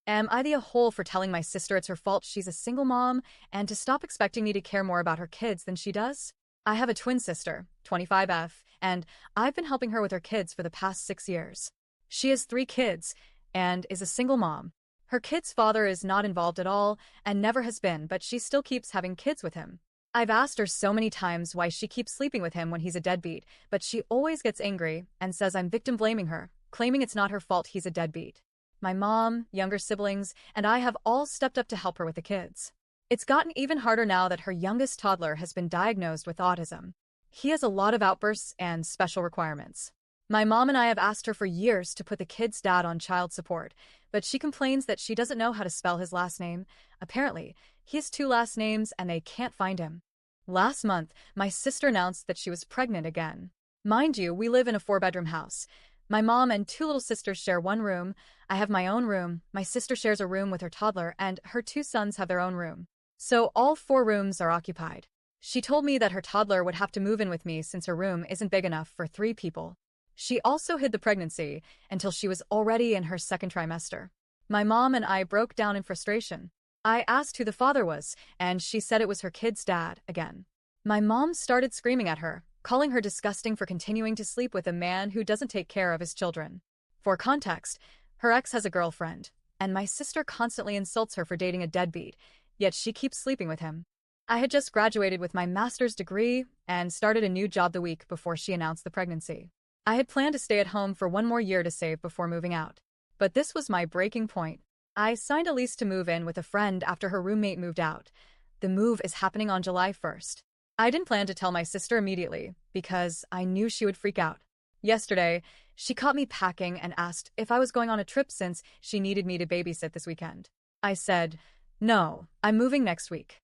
Am I the a-hole for telling my sister it's her fault she's a single mom and to stop expecting me to care more about her kids than she does? I have a twin sister, 25F, and I've been helping her with her kids for the past 6 years. She has 3 kids and is a single mom. Her kid's father is not involved at all and never has been, but she still keeps having kids with him. I've asked her so many times why she keeps sleeping with him when he's a deadbeat, but she always gets angry and says I'm victim blaming her, claiming it's not her fault he's a deadbeat. My mom, younger siblings, and I have all stepped up to help her with the kids. It's gotten even harder now that her youngest toddler has been diagnosed with autism. He has a lot of outbursts and special requirements. My mom and I have asked her for years to put the kid's dad on child support, but she complains that she doesn't know how to spell his last name. Apparently, he has 2 last names and they can't find him. Last month, my sister announced that she was pregnant again. Mind you, we live in a 4-bedroom house. My mom and 2 little sisters share one room. I have my own room. My sister shares a room with her toddler, and her 2 sons have their own room. So all 4 rooms are occupied. She told me that her toddler would have to move in with me since her room isn't big enough for 3 people. She also hid the pregnancy until she was already in her 2nd trimester. My mom and I broke down in frustration. I asked who the father was, and she said it was her kid's dad again. My mom started screaming at her, calling her disgusting for continuing to sleep with a man who doesn't take care of his children. For context, her ex has a girlfriend, and my sister constantly insults her for dating a deadbeat, yet she keeps sleeping with him. I had just graduated with my master's degree and started a new job the week before she announced the pregnancy. I had planned to stay at home for 1 more year to save before moving out. But this was my breaking point. I signed a lease to move in with a friend after her roommate moved out. The move is happening on July 1st. I didn't plan to tell my sister immediately because I knew she would freak out. Yesterday, she caught me packing and asked if I was going on a trip since she needed me to babysit this weekend. I said, "No, I'm moving next week."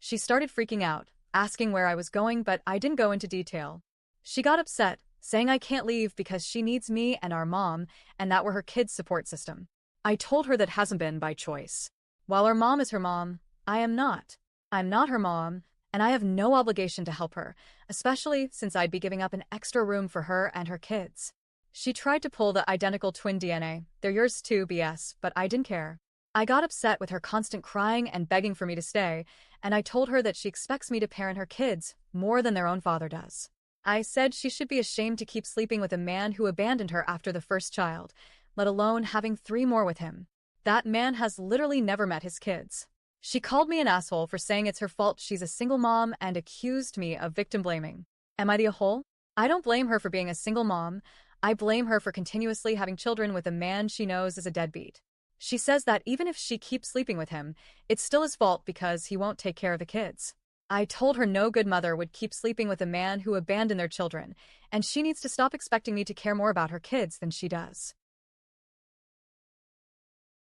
She started freaking out, asking where I was going, but I didn't go into detail. She got upset, saying I can't leave because she needs me and our mom, and that we're her kids' support system. I told her that hasn't been by choice. While our mom is her mom, I am not. I'm not her mom, and I have no obligation to help her, especially since I'd be giving up an extra room for her and her kids. She tried to pull the identical twin DNA, "They're yours too" BS, but I didn't care. I got upset with her constant crying and begging for me to stay, and I told her that she expects me to parent her kids more than their own father does. I said she should be ashamed to keep sleeping with a man who abandoned her after the first child, let alone having 3 more with him. That man has literally never met his kids. She called me an asshole for saying it's her fault she's a single mom and accused me of victim blaming. Am I the a-hole? I don't blame her for being a single mom. I blame her for continuously having children with a man she knows is a deadbeat. She says that even if she keeps sleeping with him, it's still his fault because he won't take care of the kids. I told her no good mother would keep sleeping with a man who abandoned their children, and she needs to stop expecting me to care more about her kids than she does.